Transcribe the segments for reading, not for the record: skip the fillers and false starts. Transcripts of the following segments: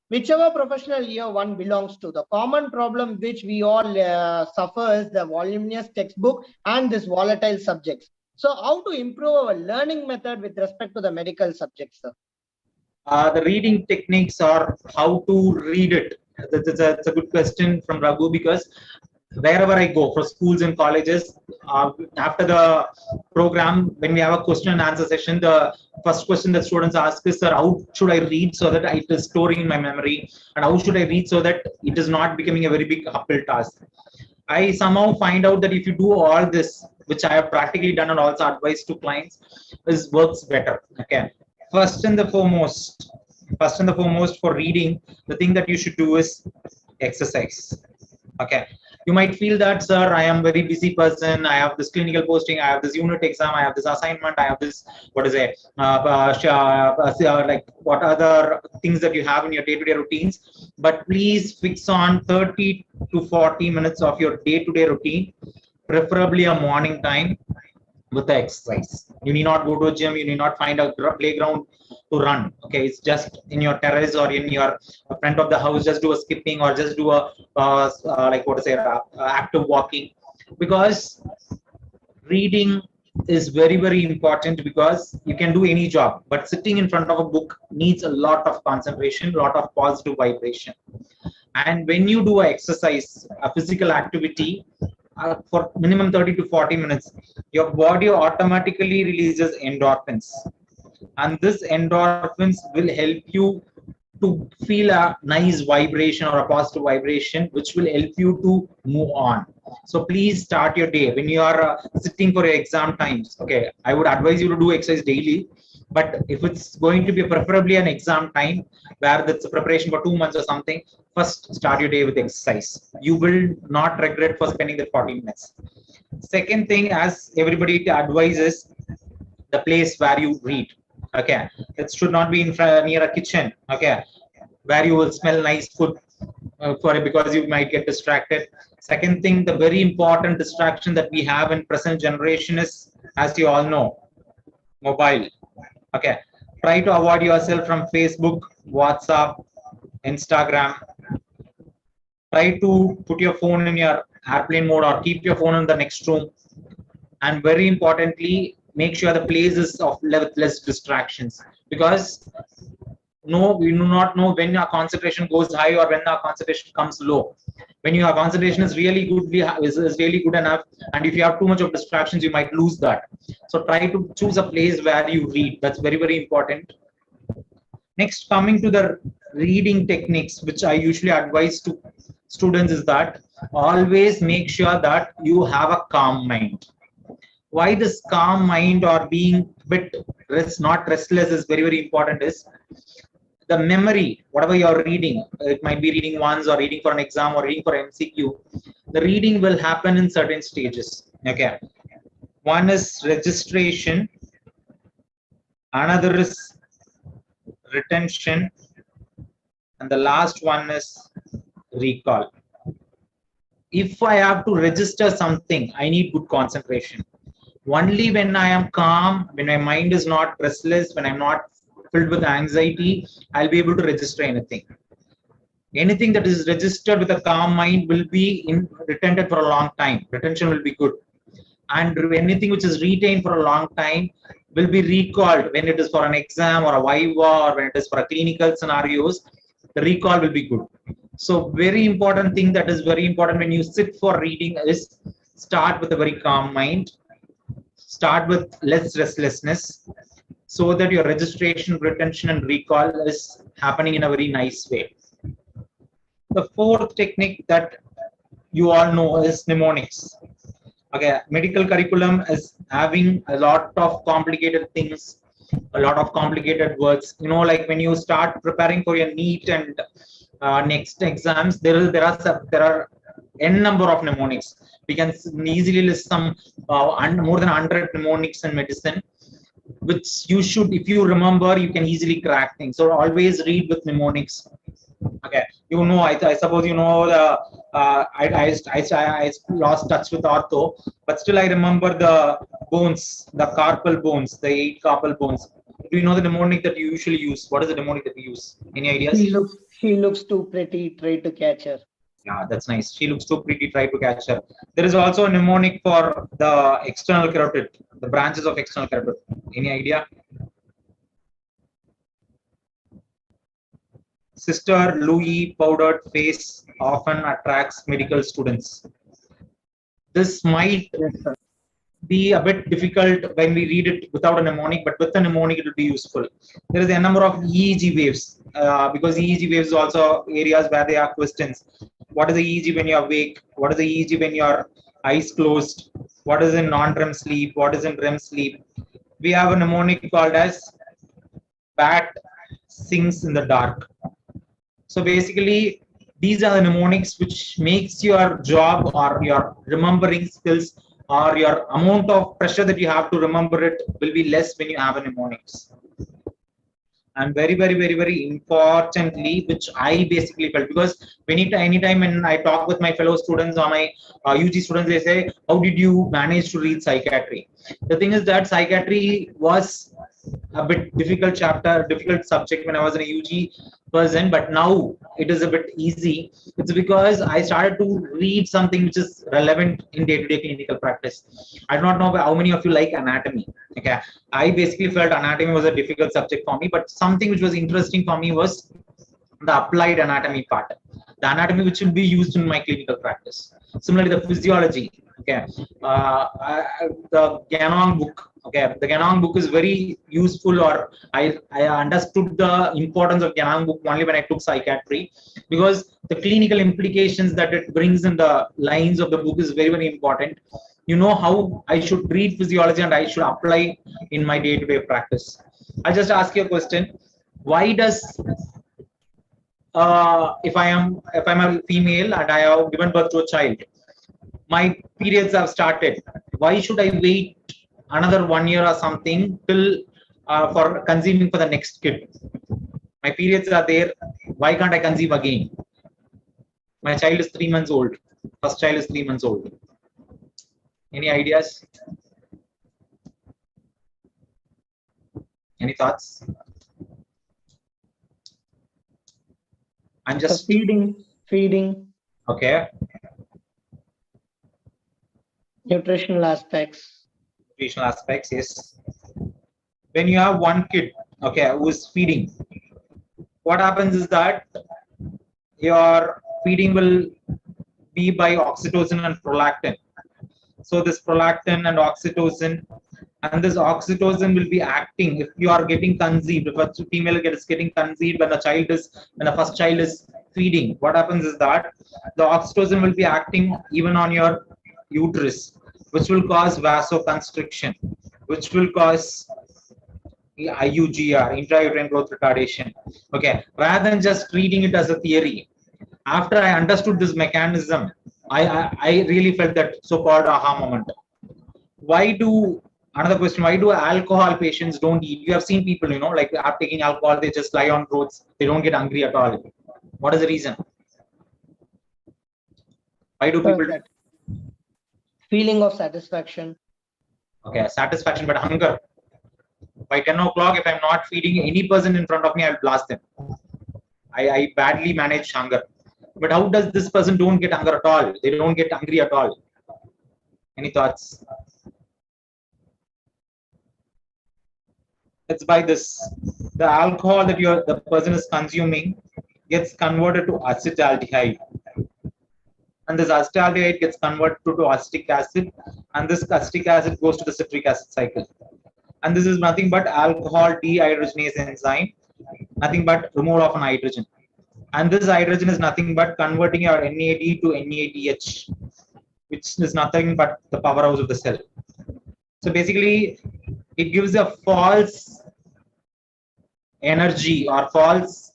whichever professional year one belongs to. The common problem which we all suffer is the voluminous textbook and this volatile subjects. So how to improve our learning method with respect to the medical subjects, sir? The reading techniques or how to read it. That's a good question from Raghu, because wherever I go for schools and colleges, after the program, when we have a question and answer session, the first question that students ask is, sir, how should I read so that it is storing in my memory, and how should I read so that it is not becoming a very big uphill task? I somehow find out that if you do all this, which I have practically done and also advised to clients, is works better. Okay. First and the foremost for reading, the thing that you should do is exercise. Okay. You might feel that, sir, I am very busy person. I have this clinical posting. I have this unit exam. I have this assignment. I have this, what is it? Like what other things that you have in your day-to-day routines. But please fix on 30 to 40 minutes of your day-to-day routine, preferably a morning time with the exercise. You need not go to a gym. You need not find a playground to run. Okay, it's just in your terrace or in your front of the house. Just do a skipping or just do a like what to say, active walking, because reading is very important, because you can do any job, but sitting in front of a book needs a lot of concentration, a lot of positive vibration. And when you do a exercise, a physical activity, for minimum 30 to 40 minutes, your body automatically releases endorphins, and this endorphins will help you to feel a nice vibration or a positive vibration, which will help you to move on. So please start your day when you are sitting for your exam times. Okay, I would advise you to do exercise daily, but if it's going to be preferably an exam time where that's a preparation for 2 months or something, first start your day with exercise. You will not regret for spending that 40 minutes. Second thing, as everybody advises, the place where you read. Okay, it should not be in front, near a kitchen. Okay, where you will smell nice food for it, because you might get distracted. Second thing, the very important distraction that we have in present generation is, as you all know, mobile. Okay, try to avoid yourself from Facebook, WhatsApp, Instagram. Try to put your phone in your airplane mode or keep your phone in the next room. And very importantly, make sure the place is of less distractions, because no, we do not know when our concentration goes high or when our concentration comes low. When your concentration is really good, is really good enough, and if you have too much of distractions, you might lose that. So try to choose a place where you read. That's very important. Next, coming to the reading techniques, which I usually advise to students, is that always make sure that you have a calm mind. Why this calm mind or being bit not restless is very important is the memory. Whatever you're reading, it might be reading once or reading for an exam or reading for MCQ, the reading will happen in certain stages. Okay, one is registration, another is retention, and the last one is recall. If I have to register something, I need good concentration. Only when I am calm, when my mind is not restless, when I'm not filled with anxiety, I'll be able to register anything. Anything that is registered with a calm mind will be retained for a long time. Retention will be good. And anything which is retained for a long time will be recalled when it is for an exam or a viva, or when it is for a clinical scenarios, the recall will be good. So very important thing that is very important when you sit for reading is start with a very calm mind. Start with less restlessness, so that your registration, retention, and recall is happening in a very nice way. The fourth technique that you all know is mnemonics. Okay, medical curriculum is having a lot of complicated things, a lot of complicated words. You know, like when you start preparing for your NEET and next exams, there are n number of mnemonics. We can easily list some more than 100 mnemonics in medicine, which you should, if you remember, you can easily crack things. So always read with mnemonics. Okay, you know, I suppose you know the I lost touch with ortho, but still I remember the bones, the carpal bones, the 8 carpal bones. Do you know the mnemonic that you usually use? What is the mnemonic that we use? Any ideas? She looks too pretty, try to catch her. Yeah, that's nice. She looks too pretty, try to catch her. There is also a mnemonic for the external carotid, the branches of external carotid. Any idea? Sister Louis powdered face often attracts medical students. This might Yes, sir. be a bit difficult when we read it without a mnemonic, but with a mnemonic it will be useful. There is a number of EEG waves because EEG waves is also areas where they are questions. What is the EEG when you're awake? What is the EEG when your eyes closed? What is in non-REM sleep? What is in REM sleep? We have a mnemonic called as bat sings in the dark. So basically, these are the mnemonics which makes your job or your remembering skills or your amount of pressure that you have to remember it will be less when you have a mnemonics. And very importantly, which I basically felt, because anytime when I talk with my fellow students or my UG students, they say, how did you manage to read psychiatry? The thing is that psychiatry was a bit difficult subject when I was in a UG person, but now it is a bit easy. It's because I started to read something which is relevant in day-to-day clinical practice. I do not know how many of you like anatomy. Okay, I basically felt anatomy was a difficult subject for me, but something which was interesting for me was the applied anatomy part, the anatomy which will be used in my clinical practice. Similarly, the physiology. Okay, the Ganong book. Okay, the Ganong book is very useful, or I understood the importance of Ganong book only when I took psychiatry, because the clinical implications that it brings in the lines of the book is very important. You know how I should read physiology and I should apply in my day-to-day practice. I'll just ask you a question. Why does if I'm a female and I have given birth to a child, my periods have started. Why should I wait another 1 year or something till for conceiving for the next kid? My periods are there. Why can't I conceive again? My child is 3 months old. First child is 3 months old. Any ideas? Any thoughts? I'm just feeding, okay. nutritional aspects. Nutritional aspects, yes. When you have one kid, okay, who is feeding, what happens is that your feeding will be by oxytocin and prolactin. So this prolactin and oxytocin, and this oxytocin will be acting if you are getting conceived. If a female is getting conceived when the first child is feeding, what happens is that the oxytocin will be acting even on your uterus, which will cause vasoconstriction, which will cause IUGR, intrauterine growth retardation. Okay, rather than just treating it as a theory, after I understood this mechanism, I really felt that so-called aha moment. Another question, why do alcohol patients don't eat? You have seen people, like after taking alcohol, they just lie on roads, they don't get hungry at all. What is the reason? Why do people? Feeling of satisfaction. Okay, satisfaction, but hunger. By 10 o'clock, if I'm not feeding any person in front of me, I'll blast them. I badly manage hunger. But how does this person don't get hunger at all? They don't get hungry at all. Any thoughts? It's by this. The alcohol that the person is consuming gets converted to acetaldehyde. And this acetaldehyde gets converted to acetic acid. And this acetic acid goes to the citric acid cycle. And this is nothing but alcohol dehydrogenase enzyme, nothing but removal of an hydrogen. And this hydrogen is nothing but converting your NAD to NADH, which is nothing but the powerhouse of the cell. So basically, it gives a false energy or false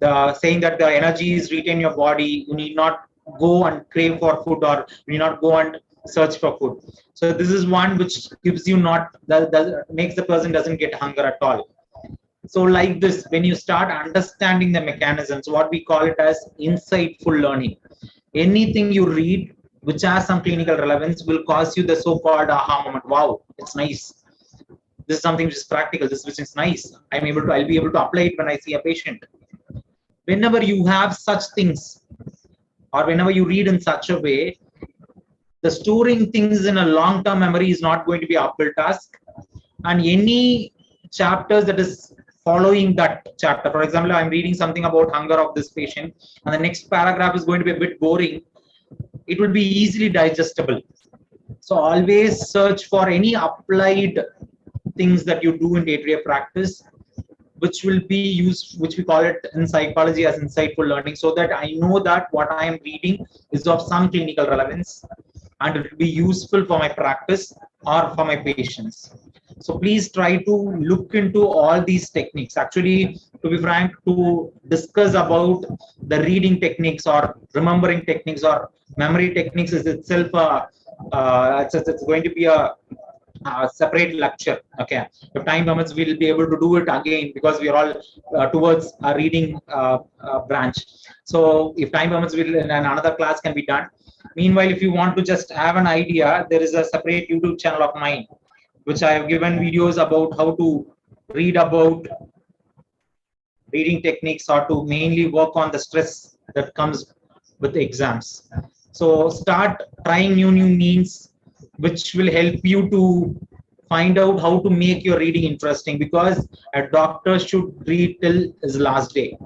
the saying that the energy is retained in your body. You need not go and crave for food, or you need not go and search for food. So this is one which gives you that makes the person doesn't get hunger at all. So like this, when you start understanding the mechanisms, what we call it as insightful learning. Anything you read which has some clinical relevance will cause you the so-called aha moment. Wow, it's nice. This is something which is practical. This which is nice. I'll be able to apply it when I see a patient. whenever you have such things, or whenever you read in such a way, the storing things in a long-term memory is not going to be uphill task. And any chapters that is following that chapter, for example, I'm reading something about hunger of this patient, and the next paragraph is going to be a bit boring, it will be easily digestible. So always search for any applied things that you do in day-to-day practice, which will be used, which we call it in psychology as insightful learning, so that I know that what I am reading is of some clinical relevance and it will be useful for my practice or for my patients. So please try to look into all these techniques. Actually, to be frank, to discuss about the reading techniques or remembering techniques or memory techniques is itself it's going to be a separate lecture. Okay, if time permits, we'll be able to do it again, because we are all towards a reading branch. So if time permits, another class can be done. Meanwhile, if you want to just have an idea, there is a separate YouTube channel of mine, which I have given videos about how to read about reading techniques, or to mainly work on the stress that comes with exams. So start trying new means, which will help you to find out how to make your reading interesting, because a doctor should read till his last day.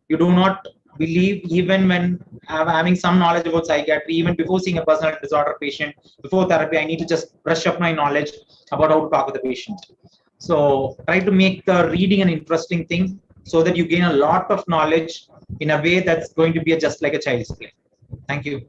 You do not believe, even when I'm having some knowledge about psychiatry, even before seeing a personal disorder patient, before therapy, I need to just brush up my knowledge about how to talk with the patient. So try to make the reading an interesting thing, so that you gain a lot of knowledge in a way that's going to be just like a child's play. Thank you.